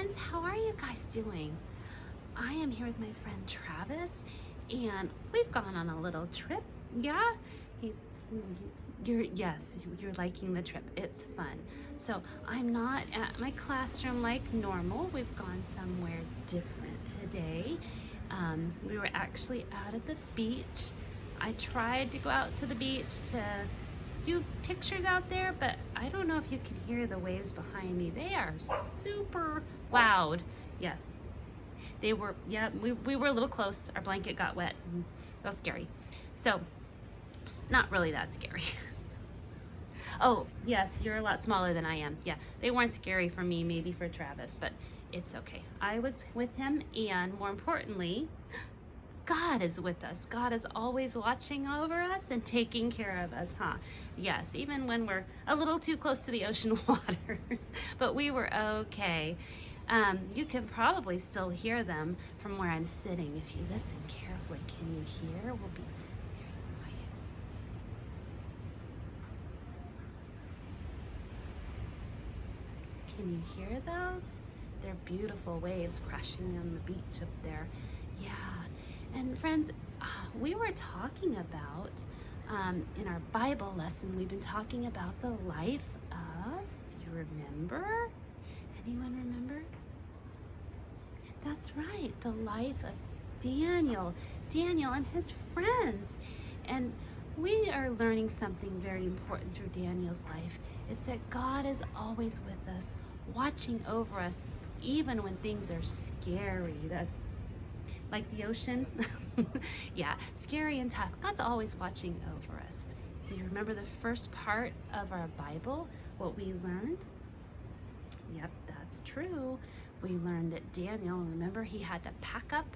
friends, how are you guys doing? I am here with my friend Travis, and we've gone on a little trip. Yeah, he's yes, you're liking the trip. It's fun. So I'm not at my classroom like normal. We've gone somewhere different today. We were actually out at the beach. I tried to go out to the beach to do pictures out there, but I don't know if you can hear the waves behind me. They are super loud. Yeah, they were, yeah, we were a little close. Our blanket got wet. That was scary. So, not really that scary. Oh, yes, you're a lot smaller than I am. Yeah, they weren't scary for me, maybe for Travis, but it's okay. I was with him, and more importantly, God is with us. God is always watching over us and taking care of us, huh? Yes, even when we're a little too close to the ocean waters, but we were okay. You can probably still hear them from where I'm sitting. If you listen carefully, can you hear? We'll be very quiet. Can you hear those? They're beautiful waves crashing on the beach up there. Yeah. And friends, we were talking about, in our Bible lesson, we've been talking about the life of, do you remember? Anyone remember? That's right, the life of Daniel and his friends. And we are learning something very important through Daniel's life. It's that God is always with us, watching over us, even when things are scary. Like the ocean. Yeah, scary and tough. God's always watching over us. Do you remember the first part of our Bible, what we learned? Yep, that's true. We learned that Daniel, remember, he had to pack up,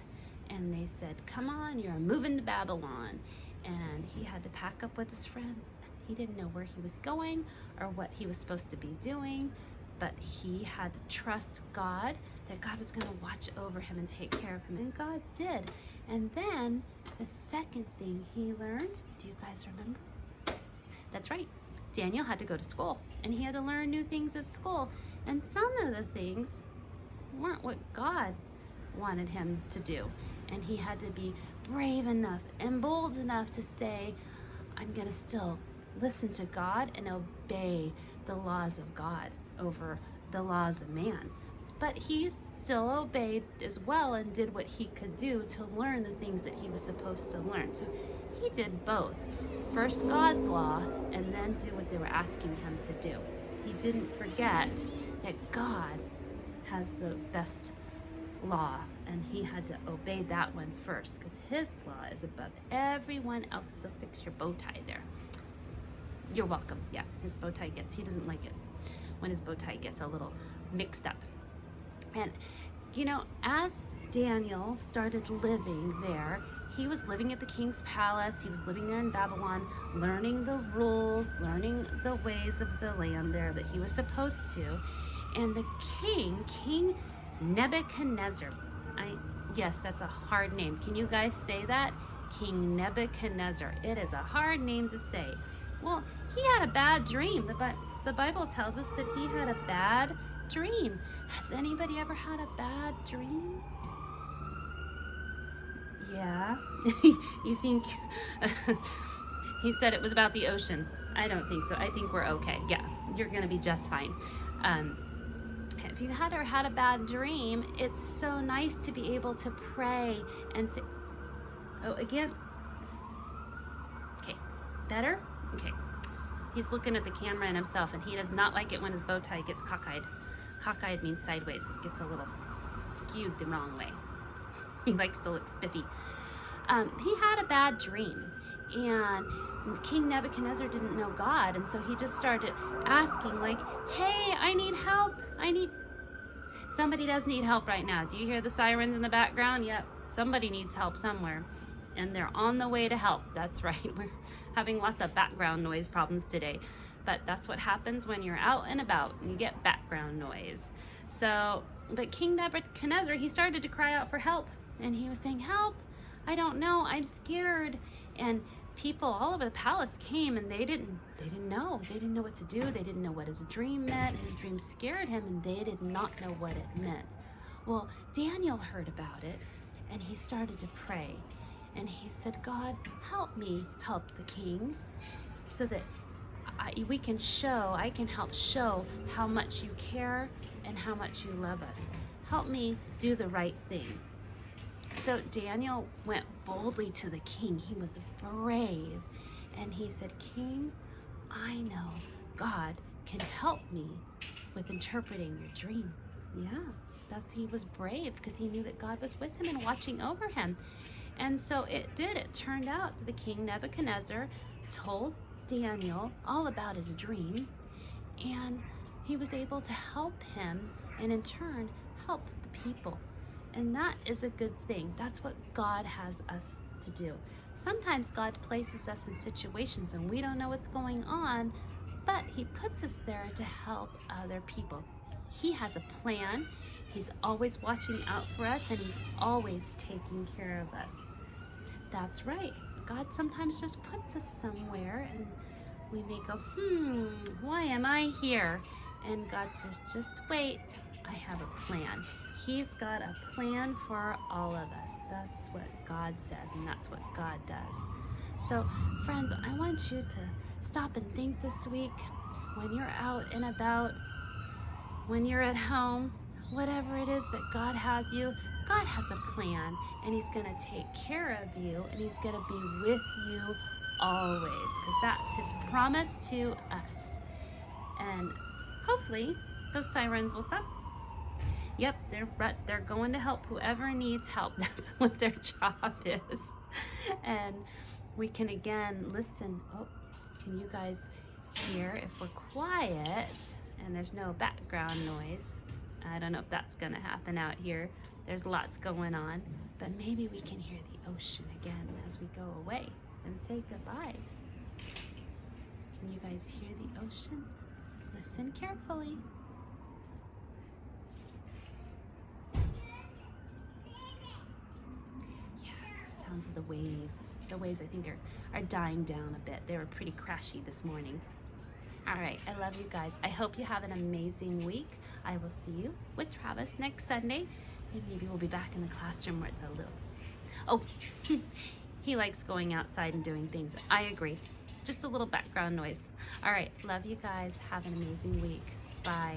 and they said, come on, you're moving to Babylon. And he had to pack up with his friends. He didn't know where he was going or what he was supposed to be doing, but he had to trust God, that God was going to watch over him and take care of him, and God did. And then the second thing he learned, do you guys remember? That's right, Daniel had to go to school, and he had to learn new things at school, and some of the things weren't what God wanted him to do, and he had to be brave enough and bold enough to say, I'm going to still listen to God and obey the laws of God over the laws of man. But he still obeyed as well and did what he could do to learn the things that he was supposed to learn. So he did both. First God's law, and then do what they were asking him to do. He didn't forget that God has the best law, and he had to obey that one first, because his law is above everyone else's. So fix your bow tie there. You're welcome. Yeah, his bow tie he doesn't like it when his bow tie gets a little mixed up. And you know, as Daniel started living there, he was living at the king's palace. He was living there in Babylon, learning the rules, learning the ways of the land there that he was supposed to. And the King Nebuchadnezzar, yes, that's a hard name. Can you guys say that? King Nebuchadnezzar. It is a hard name to say. Well, he had a bad dream. The Bible tells us that he had a bad dream. Has anybody ever had a bad dream? Yeah. You think he said it was about the ocean? I don't think so. I think we're okay. Yeah, you're gonna be just fine. If you've ever had a bad dream, it's so nice to be able to pray and say, oh, again. Okay, better? Okay. He's looking at the camera and himself, and he does not like it when his bow tie gets cockeyed. Cockeyed means sideways. It gets a little skewed the wrong way. He likes to look spiffy. He had a bad dream, and King Nebuchadnezzar didn't know God, and so he just started asking, like, hey, I need help. Somebody does need help right now. Do you hear the sirens in the background? Yep, somebody needs help somewhere, and they're on the way to help. That's right. We're having lots of background noise problems today, but that's what happens when you're out and about and you get background noise. So, but King Nebuchadnezzar, he started to cry out for help, and he was saying, help, I don't know, I'm scared. And people all over the palace came, and they didn't know what to do. They didn't know what his dream meant. His dream scared him, and they did not know what it meant. Well, Daniel heard about it, and he started to pray. And he said, God, help me help the king so that I can help show how much you care and how much you love us. Help me do the right thing. So Daniel went boldly to the king. He was brave. And he said, King, I know God can help me with interpreting your dream. Yeah, he was brave because he knew that God was with him and watching over him. And so it did. It turned out that the king Nebuchadnezzar told Daniel all about his dream, and he was able to help him and in turn help the people. And that is a good thing. That's what God has us to do. Sometimes God places us in situations and we don't know what's going on, but he puts us there to help other people. He has a plan. He's always watching out for us, and he's always taking care of us. That's right. God sometimes just puts us somewhere and we may go, why am I here? And God says, just wait, I have a plan. He's got a plan for all of us. That's what God says, and that's what God does. So, friends, I want you to stop and think this week when you're out and about, when you're at home, whatever it is that God has you, God has a plan, and he's going to take care of you, and he's going to be with you always, because that's his promise to us. And hopefully those sirens will stop. Yep, they're going to help whoever needs help. That's what their job is. And we can again listen. Oh, can you guys hear if we're quiet and there's no background noise? I don't know if that's going to happen out here. There's lots going on, but maybe we can hear the ocean again as we go away and say goodbye. Can you guys hear the ocean? Listen carefully. Yeah, sounds of the waves. The waves, I think, are dying down a bit. They were pretty crashy this morning. All right, I love you guys. I hope you have an amazing week. I will see you with Travis next Sunday, and maybe we'll be back in the classroom where it's a little... Oh, he likes going outside and doing things. I agree. Just a little background noise. All right, love you guys. Have an amazing week. Bye.